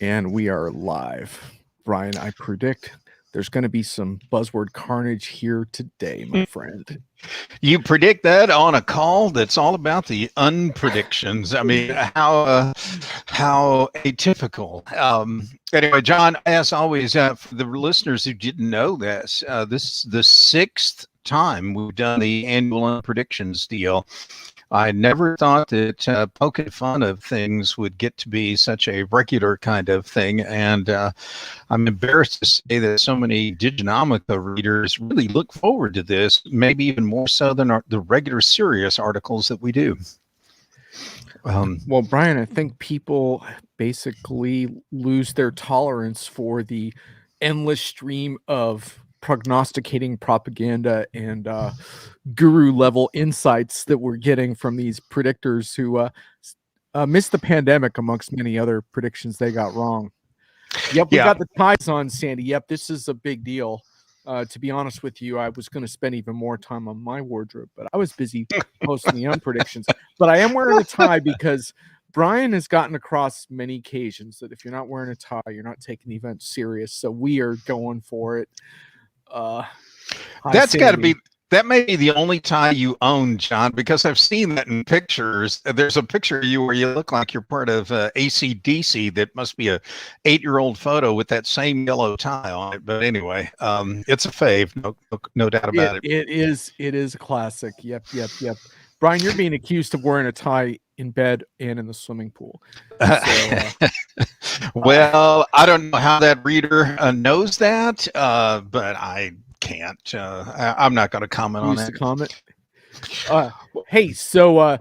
And we are live. Brian, I predict there's going to be some buzzword carnage here today, my friend. You predict that on a call that's all about the unpredictions. I mean, how atypical. Anyway, John, as always, for the listeners who didn't know this, this is the sixth time we've done the annual unpredictions deal. I never thought that poking fun of things would get to be such a regular kind of thing. And I'm embarrassed to say that so many Diginomica readers really look forward to this, maybe even more so than the regular serious articles that we do. Well, Brian, I think people basically lose their tolerance for the endless stream of prognosticating propaganda and guru level insights that we're getting from these predictors who missed the pandemic amongst many other predictions they got wrong. Yep, we got the ties on, Sandy. Yep, this is a big deal. To be honest with you, I was going to spend even more time on my wardrobe, but I was busy posting the unpredictions. But I am wearing a tie because Brian has gotten across many occasions that if you're not wearing a tie, you're not taking the event serious. So we are going for it. That's got to be. That may be the only tie you own, John, because I've seen that in pictures. There's a picture of you where you look like you're part of AC/DC. That must be a 8-year-old photo with that same yellow tie on it. But anyway, it's a fave, no doubt about it. It is a classic. Yep. Brian, you're being accused of wearing a tie in bed and in the swimming pool. So, well, I don't know how that reader knows that, but I can't. I'm not going to comment on that. Comment. Hey, so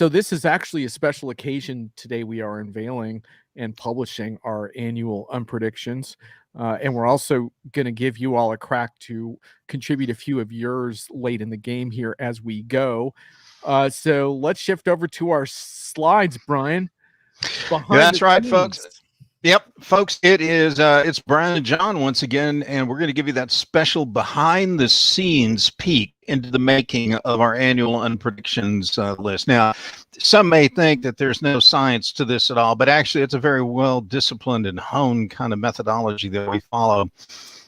this is actually a special occasion today. We are unveiling and publishing our annual unpredictions, and we're also going to give you all a crack to contribute a few of yours late in the game here as we go. So let's shift over to our slides, Brian. That's right, folks. Yep, folks, it's Brian and John once again, and we're going to give you that special behind-the-scenes peek into the making of our annual unpredictions list. Now, some may think that there's no science to this at all, but actually it's a very well-disciplined and honed kind of methodology that we follow.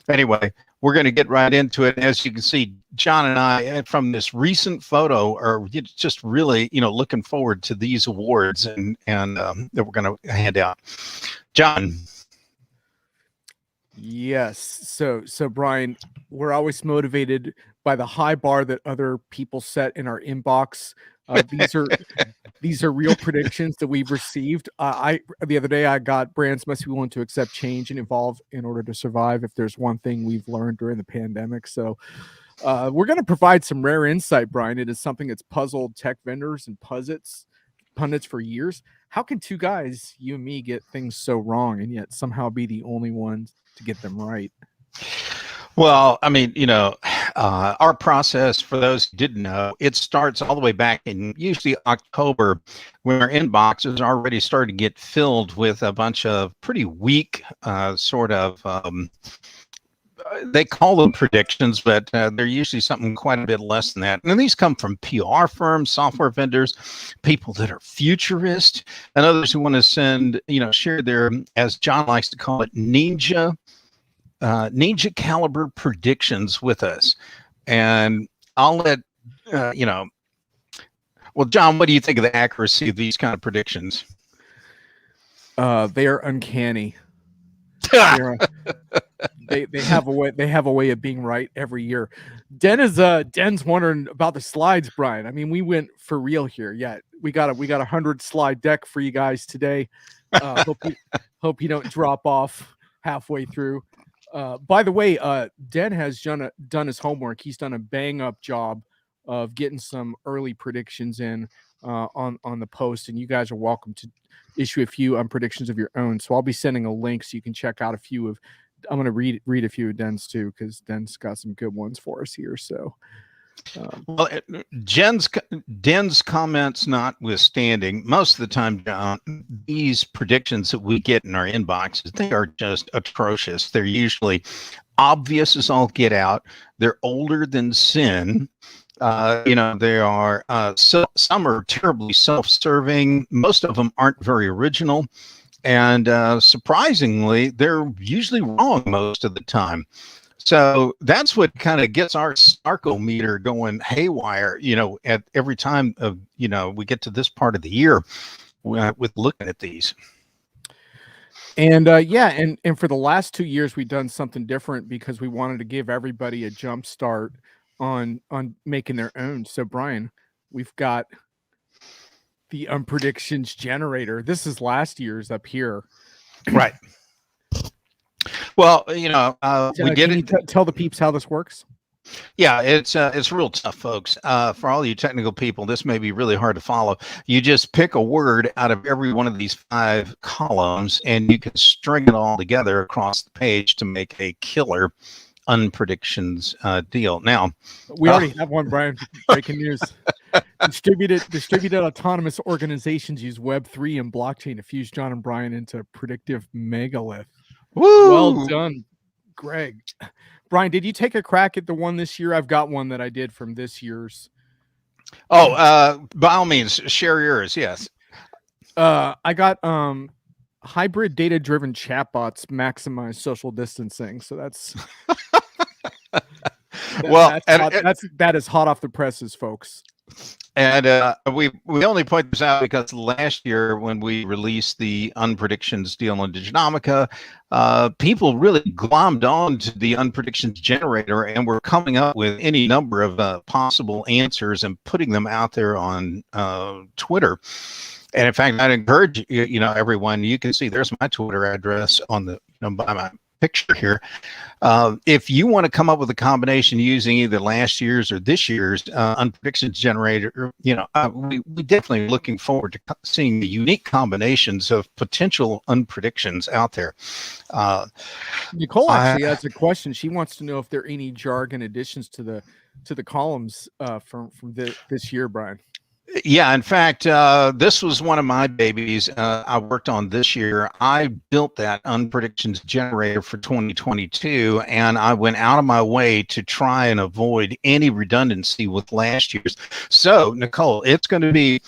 Anyway, we're going to get right into it. As you can see, John and I, from this recent photo, are just really, looking forward to these awards and that we're going to hand out. John. Yes. So Brian, we're always motivated by the high bar that other people set in our inbox. These are real predictions that we've received. The other day I got brands must be willing to accept change and evolve in order to survive. If there's one thing we've learned during the pandemic, so we're going to provide some rare insight, Brian. It is something that's puzzled tech vendors and pundits for years. How can two guys, you and me, get things so wrong and yet somehow be the only ones to get them right? Well, I mean, our process, for those who didn't know, it starts all the way back in usually October, when our inboxes already started to get filled with a bunch of pretty weak they call them predictions, but they're usually something quite a bit less than that. And these come from PR firms, software vendors, people that are futurist, and others who want to share their, as John likes to call it, ninja caliber predictions with us. And I'll let, well, John, what do you think of the accuracy of these kind of predictions? They are uncanny. They have a way of being right every year. Den's wondering about the slides, Brian. I mean, we went for real here. Yeah, we got a 100 slide deck for you guys today. Hope you don't drop off halfway through. By the way, Den has done his homework. He's done a bang up job of getting some early predictions in on the post, and you guys are welcome to issue a few predictions of your own. So I'll be sending a link so you can check out a few of. I'm going to read a few of Den's too, because Den's got some good ones for us here. So, well, Den's comments notwithstanding, most of the time, John, these predictions that we get in our inboxes, they are just atrocious. They're usually obvious as all get out. They're older than sin. They are some are terribly self-serving. Most of them aren't very original. And surprisingly, they're usually wrong most of the time. So that's what kind of gets our snarkle meter going haywire, at every time we get to this part of the year with looking at these. And yeah, and for the last 2 years, we've done something different because we wanted to give everybody a jump start on making their own. So Brian, we've got the unpredictions generator. This is last year's up here. Right. Well, we did Can you it. tell the peeps how this works? Yeah, it's real tough, folks. For all you technical people, this may be really hard to follow. You just pick a word out of every one of these 5 columns, and you can string it all together across the page to make a killer unpredictions deal. Now, we already have one, Brian. Breaking news. Distributed autonomous organizations use Web3 and blockchain to fuse John and Brian into predictive megalith. Woo! Well done, Greg. Brian, did you take a crack at the one this year? I've got one that I did from this year's. Oh, by all means, share yours. Yes. I got hybrid data-driven chatbots maximize social distancing. So that's that is hot off the presses, folks. And we only point this out because last year when we released the unpredictions deal in Diginomica, people really glommed on to the unpredictions generator and were coming up with any number of possible answers and putting them out there on Twitter. And in fact, I'd encourage everyone. You can see there's my Twitter address on the by my picture here. If you want to come up with a combination using either last year's or this year's unpredictions generator, we definitely looking forward to seeing the unique combinations of potential unpredictions out there. Nicole actually has a question. She wants to know if there are any jargon additions to the columns from this year, Brian. Yeah, in fact, this was one of my babies I worked on this year. I built that unpredictions generator for 2022, and I went out of my way to try and avoid any redundancy with last year's. So, Nicole, it's going to be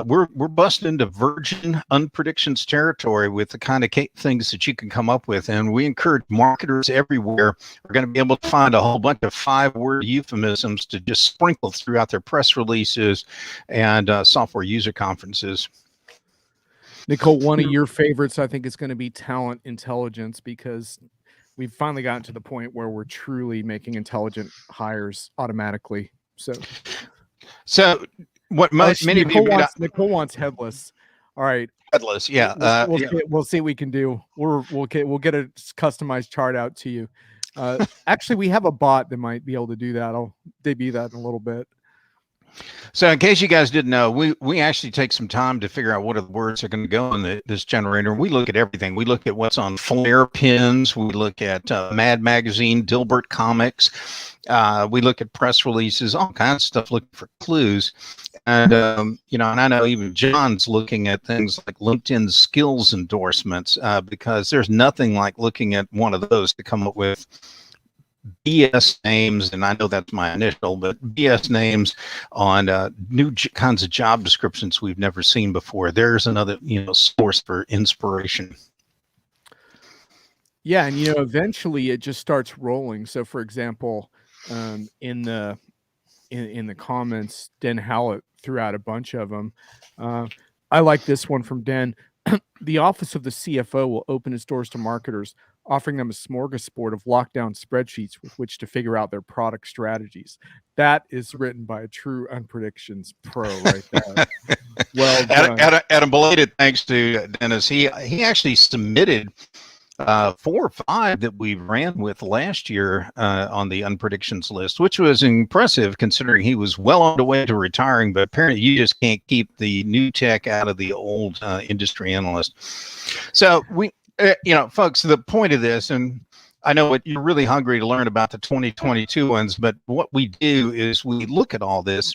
we're busting into virgin unpredictions territory with the kind of things that you can come up with, and we encourage marketers everywhere are going to be able to find a whole bunch of 5-word euphemisms to just sprinkle throughout their press releases and software user conferences. Nicole, one of your favorites, I think, is going to be talent intelligence, because we've finally gotten to the point where we're truly making intelligent hires automatically. So. What many Nicole wants headless. All right, headless. Yeah, we'll see what we can do. We'll get a customized chart out to you. Actually, we have a bot that might be able to do that. I'll debut that in a little bit. So, in case you guys didn't know, we actually take some time to figure out what are the words that are going to go in this generator. We look at everything. We look at what's on Flair pins. We look at Mad Magazine, Dilbert Comics. We look at press releases, all kinds of stuff, looking for clues. And, and I know even John's looking at things like LinkedIn skills endorsements, because there's nothing like looking at one of those to come up with BS names, and I know that's my initial, but BS names on new kinds of job descriptions we've never seen before. There's another, source for inspiration. Yeah, and eventually it just starts rolling. So, for example, in the comments, Den Hallett threw out a bunch of them. I like this one from Den. The office of the CFO will open its doors to marketers, offering them a smorgasbord of lockdown spreadsheets with which to figure out their product strategies. That is written by a true unpredictions pro right there. Well done. At a belated thanks to Dennis. He actually submitted 4 or 5 that we ran with last year on the unpredictions list, which was impressive considering he was well on the way to retiring, but apparently you just can't keep the new tech out of the old industry analyst. So we, folks, the point of this, and I know you're really hungry to learn about the 2022 ones, but what we do is we look at all this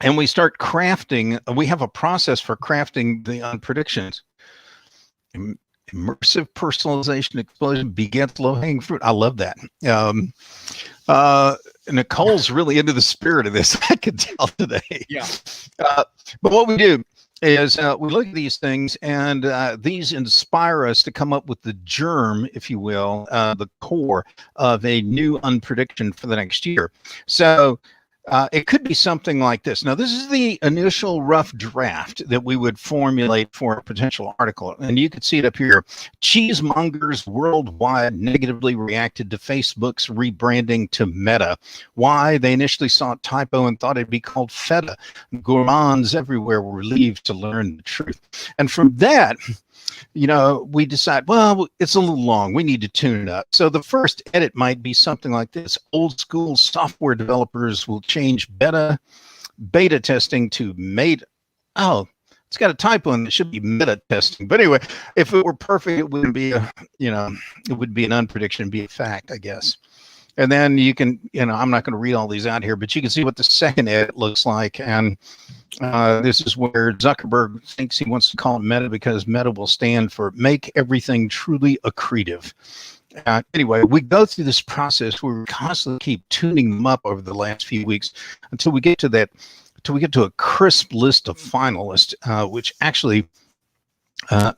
and we start crafting. We have a process for crafting the unpredictions. Immersive personalization explosion begets low-hanging fruit. I love that. Nicole's really into the spirit of this. I can tell today. Yeah. But what we do is we look at these things, and these inspire us to come up with the germ, if you will, the core of a new unprediction for the next year. So it could be something like this. Now, this is the initial rough draft that we would formulate for a potential article. And you can see it up here. Cheesemongers worldwide negatively reacted to Facebook's rebranding to Meta. Why? They initially saw a typo and thought it'd be called Feta. Gourmands everywhere were relieved to learn the truth. And from that, we decide, well, it's a little long. We need to tune it up. So the first edit might be something like this. Old school software developers will change beta testing to meta. Oh, it's got a typo in it. It should be meta testing. But anyway, if it were perfect, it wouldn't be it would be an unprediction, be a fact, I guess. And then you can, I'm not going to read all these out here, but you can see what the second edit looks like. And this is where Zuckerberg thinks he wants to call it Meta because Meta will stand for make everything truly accretive. Anyway, we go through this process where we constantly keep tuning them up over the last few weeks until we get to a crisp list of finalists, which actually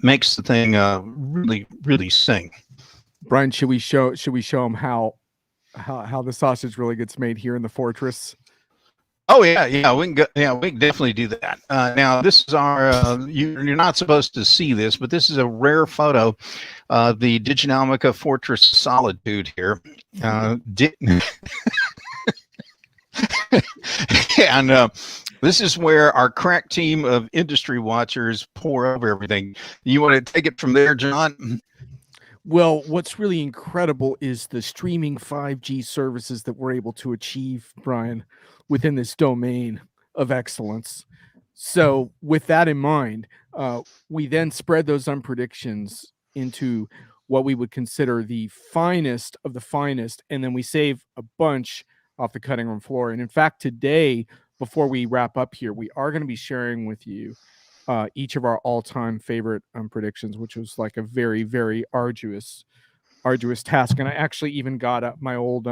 makes the thing really, really sing. Brian, should we show them how the sausage really gets made here in the fortress? Oh yeah, we can go. Yeah, we can definitely do that. Now, this is our. You're not supposed to see this, but this is a rare photo of the Diginomica Fortress Solitude here. And this is where our crack team of industry watchers pour over everything. You want to take it from there, John? Well, what's really incredible is the streaming 5G services that we're able to achieve, Brian, within this domain of excellence. So with that in mind, we then spread those unpredictions into what we would consider the finest of the finest, and then we save a bunch off the cutting room floor. And in fact, today, before we wrap up here, we are going to be sharing with you each of our all-time favorite predictions, which was like a very, very arduous task. And I actually even got my old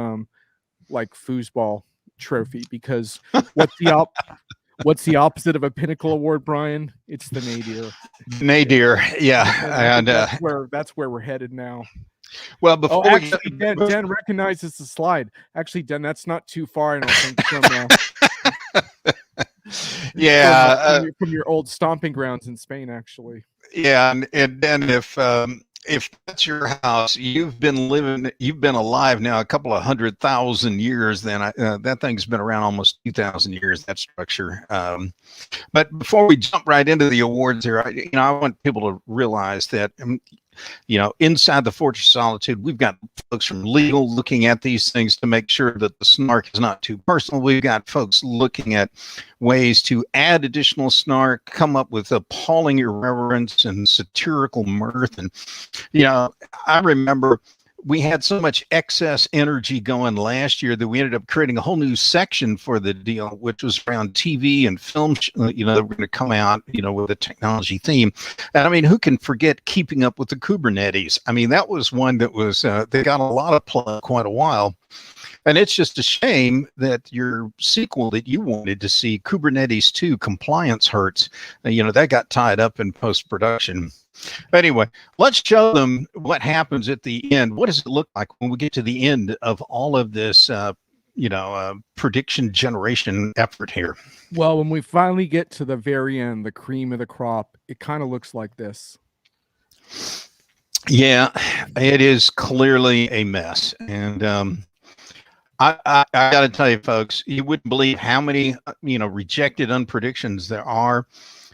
like foosball trophy, because what's the opposite of a Pinnacle Award, Brian? It's the nadir. Nadir, yeah, and that's where we're headed now. Well, before Den recognizes the slide. Actually, Den, that's not too far, I don't think, from from your old stomping grounds in Spain, actually. Yeah, and then if that's your house, you've been alive now a couple of 100,000 years. Then that thing's been around almost 2,000 years. That structure. But before we jump right into the awards here, I want people to realize that. Inside the Fortress of Solitude, we've got folks from legal looking at these things to make sure that the snark is not too personal. We've got folks looking at ways to add additional snark, come up with appalling irreverence and satirical mirth. And, I remember we had so much excess energy going last year that we ended up creating a whole new section for the deal, which was around TV and film, that were going to come out, with a technology theme. And I mean, who can forget Keeping Up with the Kubernetes? I mean, that was one that was, they got a lot of play quite a while. And it's just a shame that your sequel that you wanted to see, Kubernetes 2 Compliance Hurts, that got tied up in post-production. Anyway, let's show them what happens at the end. What does it look like when we get to the end of all of this, prediction generation effort here? Well, when we finally get to the very end, the cream of the crop, it kind of looks like this. Yeah, it is clearly a mess. And I got to tell you, folks, you wouldn't believe how many, rejected unpredictions there are.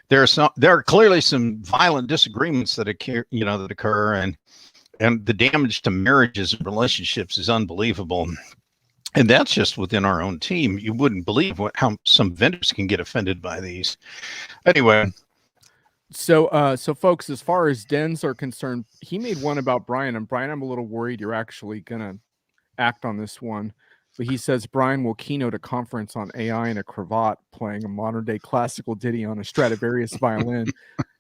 There are clearly some violent disagreements that occur, and the damage to marriages and relationships is unbelievable. And that's just within our own team. You wouldn't believe how some vendors can get offended by these. Anyway. So folks, as far as Dens are concerned, he made one about Brian, and Brian, I'm a little worried you're actually gonna act on this one. But he says Brian will keynote a conference on AI in a cravat, playing a modern-day classical ditty on a Stradivarius violin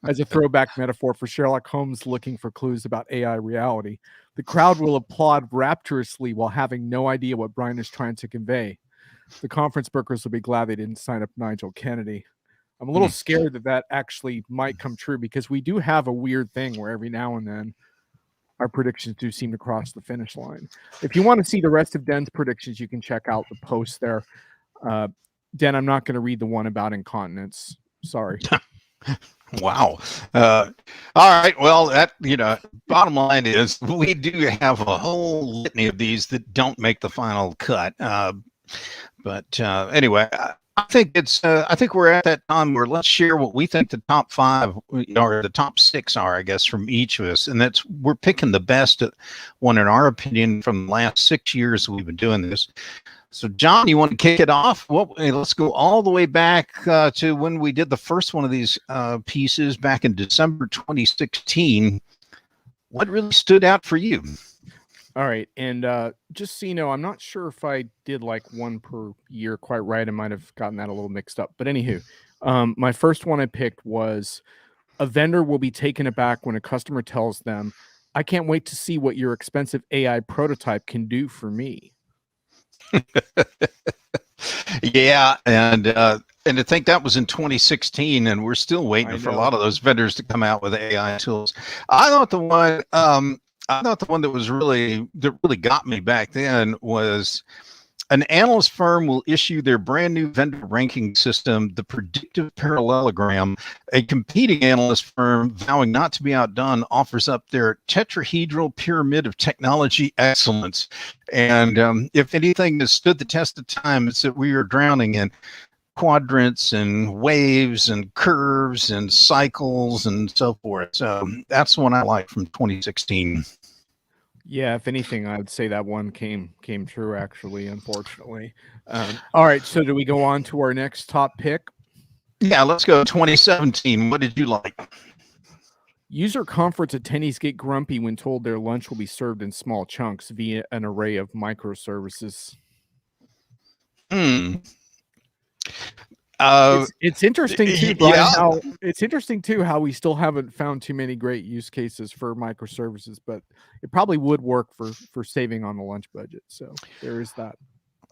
as a throwback metaphor for Sherlock Holmes looking for clues about AI reality. The crowd will applaud rapturously while having no idea what Brian is trying to convey. The conference bookers will be glad they didn't sign up Nigel Kennedy. I'm a little scared that actually might come true, because we do have a weird thing where every now and then our predictions do seem to cross the finish line. If you want to see the rest of Den's predictions, you can check out the post there. Den, I'm not going to read the one about incontinence. Sorry. Wow. All right. Well, that, bottom line is we do have a whole litany of these that don't make the final cut. But anyway, I think we're at that time where let's share what we think the top 5 or the top 6 are, I guess, from each of us. And we're picking the best one, in our opinion, from the last 6 years we've been doing this. So, John, you want to kick it off? Well, let's go all the way back to when we did the first one of these pieces back in December 2016. What really stood out for you? All right. And just so you know, I'm not sure if I did like one per year quite right. I might have gotten that a little mixed up. But anywho, my first one I picked was: a vendor will be taken aback when a customer tells them, "I can't wait to see what your expensive AI prototype can do for me." Yeah, and to think that was in 2016, and we're still waiting for a lot of those vendors to come out with AI tools. I thought the one that really got me back then was: an analyst firm will issue their brand new vendor ranking system, the predictive parallelogram. A competing analyst firm, vowing not to be outdone, offers up their tetrahedral pyramid of technology excellence. And if anything has stood the test of time, it's that we are drowning in quadrants and waves and curves and cycles and so forth. So that's one I like from 2016. Yeah, if anything, I would say that one came true, actually, unfortunately. All right, so do we go on to our next top pick? Yeah, let's go 2017. What did you like? User conference attendees get grumpy when told their lunch will be served in small chunks via an array of microservices. It's interesting too, Brian. Yeah. It's interesting too how we still haven't found too many great use cases for microservices, but it probably would work for saving on the lunch budget. So there is that.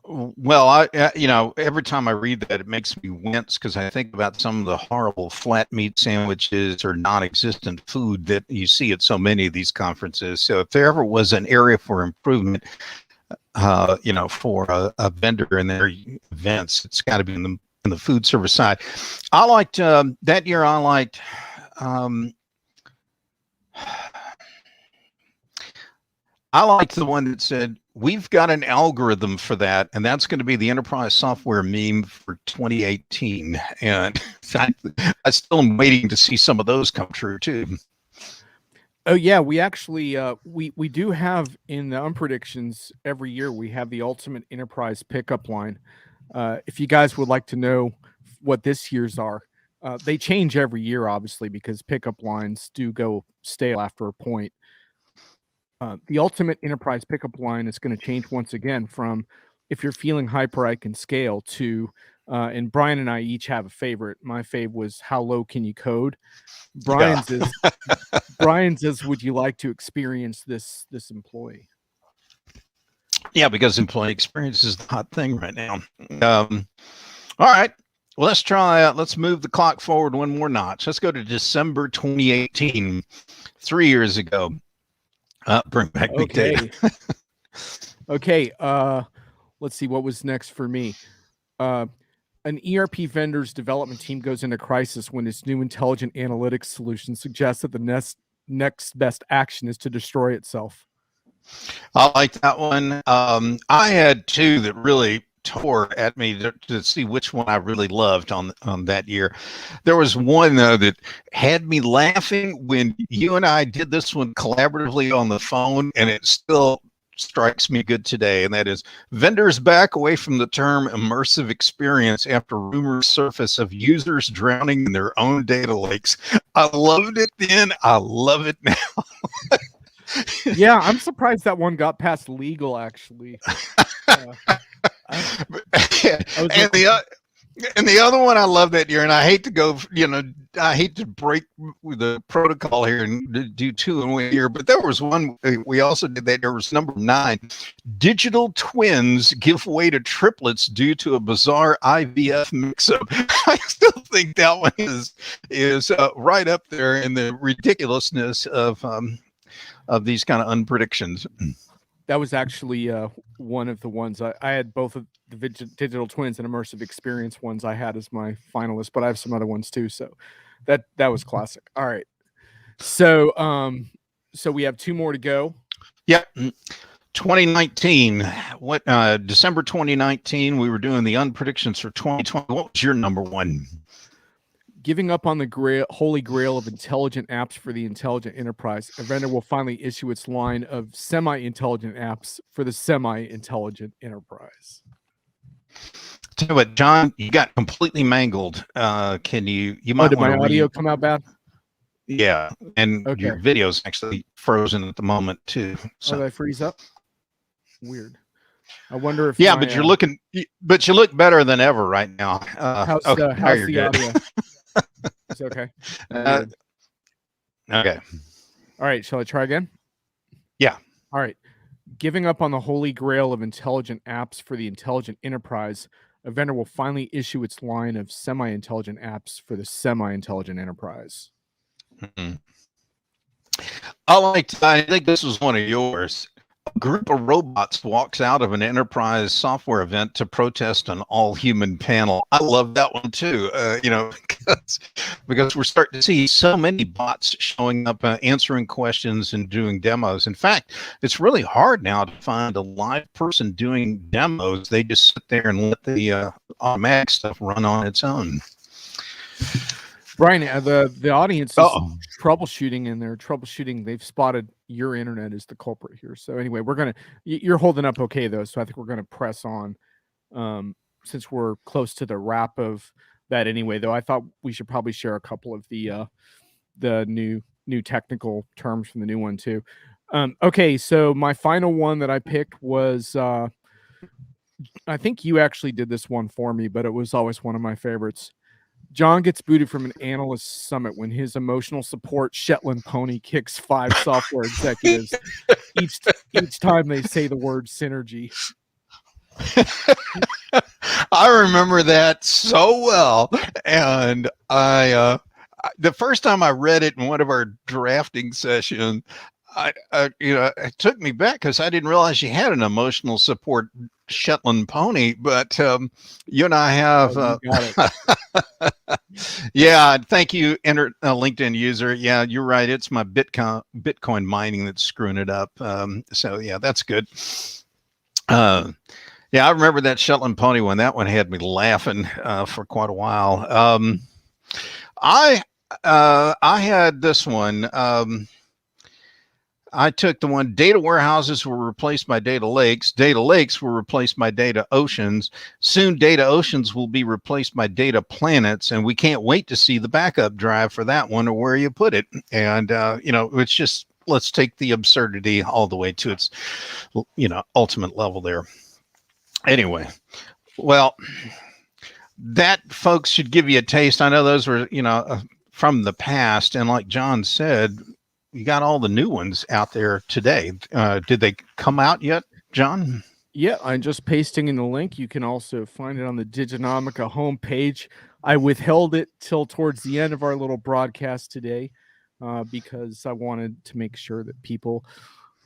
Well, every time I read that, it makes me wince, because I think about some of the horrible flat meat sandwiches or non-existent food that you see at so many of these conferences. So if there ever was an area for improvement, for a vendor in their events, it's got to be in the food service side. I liked that year. I liked the one that said, we've got an algorithm for that, and that's going to be the enterprise software meme for 2018. And I still am waiting to see some of those come true too. Oh yeah, we actually we do have in the unpredictions every year, we have the ultimate enterprise pickup line. If you guys would like to know what this year's are, they change every year, obviously, because pickup lines do go stale after a point. The ultimate enterprise pickup line is going to change once again from "if you're feeling hyper, I can scale" to, and Brian and I each have a favorite. My fave was "how low can you code?" Brian's is "would you like to experience this employee?" Yeah, because employee experience is the hot thing right now. All right. Well, let's move the clock forward one more notch. Let's go to December 2018, 3 years ago. Bring back big data. Okay. Let's see what was next for me. An ERP vendor's development team goes into crisis when its new intelligent analytics solution suggests that the next best action is to destroy itself. I like that one. I had two that really tore at me to see which one I really loved on that year. There was one, though, that had me laughing when you and I did this one collaboratively on the phone, and it still strikes me good today, and that is: vendors back away from the term immersive experience after rumors surface of users drowning in their own data lakes. I loved it then. I love it now. Yeah, I'm surprised that one got past legal, actually. And the other one I love that year, and I hate to go, I hate to break the protocol here and do two in 1 year, but there was one we also did that year, was number 9. Digital twins give way to triplets due to a bizarre IVF mix-up. I still think that one is right up there in the ridiculousness of these kind of unpredictions. That was actually one of the ones I had. Both of the digital twins and immersive experience ones I had as my finalists, but I have some other ones too. So that was classic. All right, so so we have 2 more to go. Yep. 2019. What December 2019? We were doing the unpredictions for 2020. What was your number 1? Giving up on the holy grail of intelligent apps for the intelligent enterprise, a vendor will finally issue its line of semi-intelligent apps for the semi-intelligent enterprise. Tell you what, John, you got completely mangled. Can you might did my audio come out bad? Yeah, and okay. Your video's actually frozen at the moment too. So did I freeze up? Weird. I wonder if but you look better than ever right now. How's the audio? It's okay. Okay. All right. Shall I try again? Yeah. All right. Giving up on the holy grail of intelligent apps for the intelligent enterprise, a vendor will finally issue its line of semi-intelligent apps for the semi-intelligent enterprise. Mm-hmm. I think this was one of yours. A group of robots walks out of an enterprise software event to protest an all-human panel. I love that one too. Because we're starting to see so many bots showing up, answering questions and doing demos. In fact, it's really hard now to find a live person doing demos. They just sit there and let the automatic stuff run on its own. Brian, the audience is troubleshooting, and they're troubleshooting. They've spotted your internet as the culprit here. So anyway, you're holding up okay though. So I think we're going to press on, since we're close to the wrap of that anyway. Though I thought we should probably share a couple of the new technical terms from the new one too. Okay, so my final one that I picked was I think you actually did this one for me, but it was always one of my favorites. John gets booted from an analyst summit when his emotional support Shetland pony kicks 5 software executives each time they say the word synergy. I remember that so well, and I the first time I read it in one of our drafting sessions, it took me back because I didn't realize you had an emotional support Shetland pony, but you and I have. You got it. Yeah, thank you, LinkedIn user. Yeah, you're right. It's my Bitcoin mining that's screwing it up. So yeah, that's good. Yeah, I remember that Shetland pony one. That one had me laughing for quite a while. I had this one. I took the one, data warehouses were replaced by data lakes. Data lakes were replaced by data oceans. Soon data oceans will be replaced by data planets. And we can't wait to see the backup drive for that one or where you put it. And, it's just, let's take the absurdity all the way to its, ultimate level there. Anyway, well, that, folks, should give you a taste. I know those were, from the past. And like John said, you got all the new ones out there today. Did they come out yet, John? Yeah, I'm just pasting in the link. You can also find it on the Diginomica homepage. I withheld it till towards the end of our little broadcast today because I wanted to make sure that people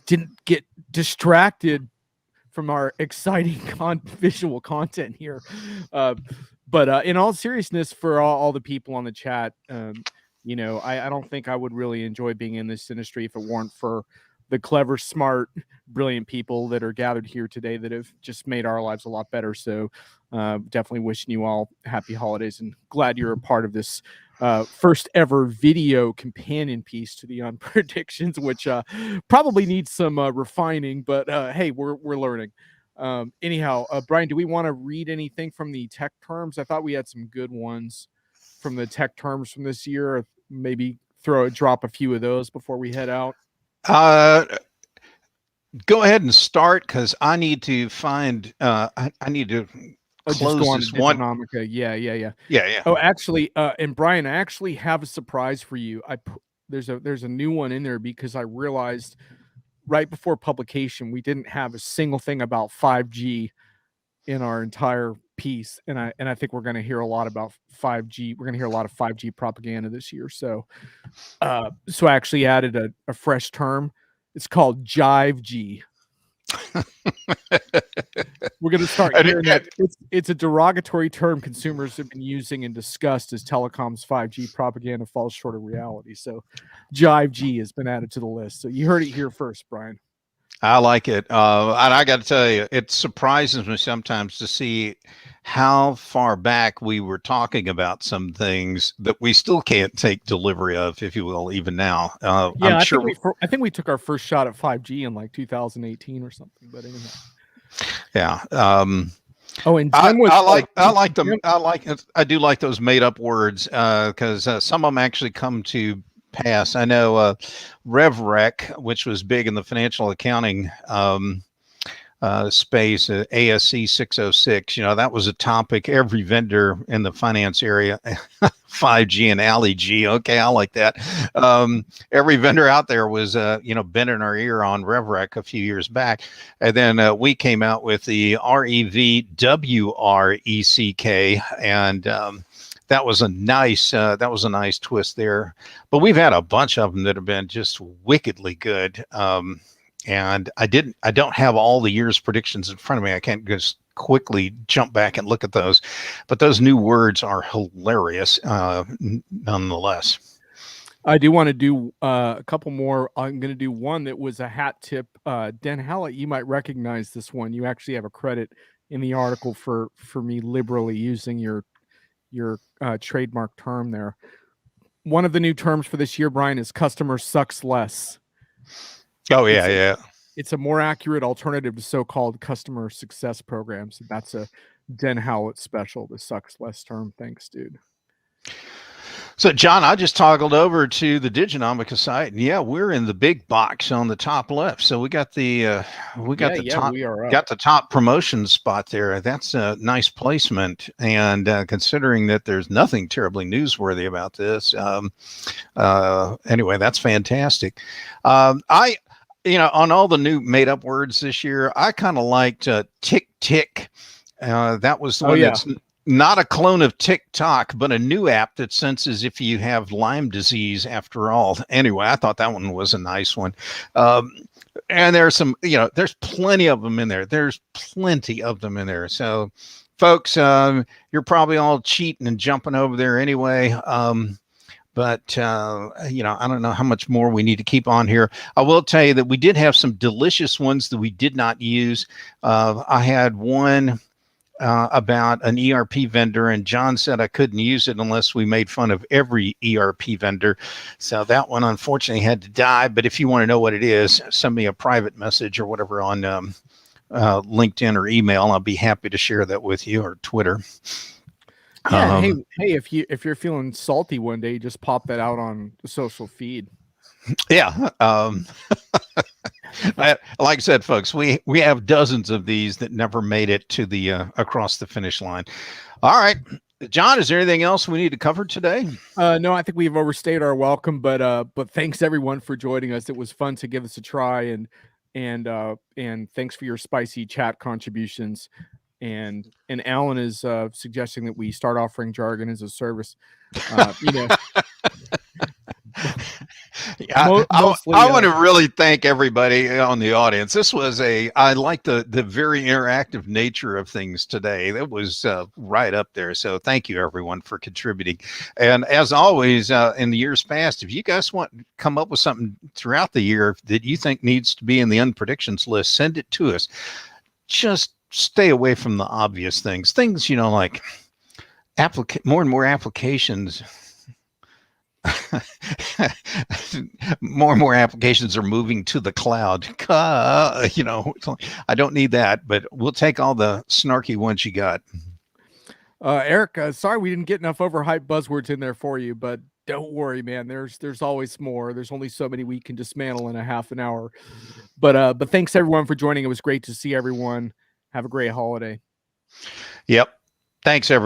didn't get distracted from our exciting visual content here. But in all seriousness, for all the people on the chat, I don't think I would really enjoy being in this industry if it weren't for the clever, smart, brilliant people that are gathered here today that have just made our lives a lot better. So definitely wishing you all happy holidays and glad you're a part of this first ever video companion piece to the Unpredictions, which probably needs some refining, but hey, we're learning. Anyhow, Brian, do we want to read anything from the tech terms? I thought we had some good ones from the tech terms from this year. Maybe drop a few of those before we head out. Go ahead and start, because I need to find I need to just go on to closest one. Diginomica. Yeah. Yeah. Oh, actually, and Brian, I actually have a surprise for you. There's a new one in there because I realized right before publication we didn't have a single thing about 5G in our entire piece, and I think we're going to hear a lot about 5G. We're going to hear a lot of 5G propaganda this year. So so I actually added a fresh term. It's called Jive G. We're going to start hearing that. It's a derogatory term consumers have been using and discussed as telecom's 5G propaganda falls short of reality. So Jive G has been added to the list. So you heard it here first, Brian. I like it. And I got to tell you, it surprises me sometimes to see how far back we were talking about some things that we still can't take delivery of, if you will, even now. Yeah, I'm sure. I think we took our first shot at 5G in like 2018 or something. But anyhow. Yeah. Oh, and Jim was I like them. I do like those made up words because some of them actually come to pass. I know RevRec, which was big in the financial accounting space, ASC 606. You know, that was a topic. Every vendor in the finance area, 5G and Alley G. Okay, I like that. Every vendor out there was, bending our ear on RevRec a few years back, and then we came out with the REVWRECK, and that was a nice twist there. But we've had a bunch of them that have been just wickedly good. And I don't have all the year's predictions in front of me. I can't just quickly jump back and look at those, but those new words are hilarious nonetheless. I do want to do a couple more. I'm going to do one that was a hat tip. Dan Hallett, you might recognize this one. You actually have a credit in the article for me liberally using your trademark term there. One of the new terms for this year, Brian, is customer sucks less. Oh, yeah. It's a more accurate alternative to so-called customer success programs. And that's a Den Howlett special, the sucks less term. Thanks, dude. So, John, I just toggled over to the Diginomica site, and yeah, we're in the big box on the top left. So we got the top promotion spot there. That's a nice placement, and considering that there's nothing terribly newsworthy about this, anyway, that's fantastic. On all the new made up words this year, I kind of liked tick tick. That was the one that's not a clone of TikTok, but a new app that senses if you have Lyme disease after all. Anyway, I thought that one was a nice one. And there's some, there's plenty of them in there. So folks, you're probably all cheating and jumping over there anyway. But I don't know how much more we need to keep on here. I will tell you that we did have some delicious ones that we did not use. I had one about an ERP vendor, and John said I couldn't use it unless we made fun of every ERP vendor. So that one unfortunately had to die. But if you want to know what it is, send me a private message or whatever on LinkedIn or email. I'll be happy to share that with you, or Twitter. Yeah, hey, if you're feeling salty one day, just pop that out on the social feed. Yeah. Like I said, folks, we have dozens of these that never made it to the across the finish line. All right, John, is there anything else we need to cover today? No, I think we've overstayed our welcome, but thanks everyone for joining us. It was fun to give us a try, and thanks for your spicy chat contributions. And Alan is suggesting that we start offering jargon as a service. I want to really thank everybody on the audience. This was I like the very interactive nature of things today. That was right up there. So thank you everyone for contributing. And as always, in the years past, if you guys want to come up with something throughout the year that you think needs to be in the unpredictions list, send it to us. Just stay away from the obvious things, like more and more applications. More and more applications are moving to the cloud. I don't need that, but we'll take all the snarky ones you got. Eric, sorry we didn't get enough overhyped buzzwords in there for you, but don't worry, man. There's always more. There's only so many we can dismantle in a half an hour. But thanks everyone for joining. It was great to see everyone. Have a great holiday. Yep. Thanks, everybody.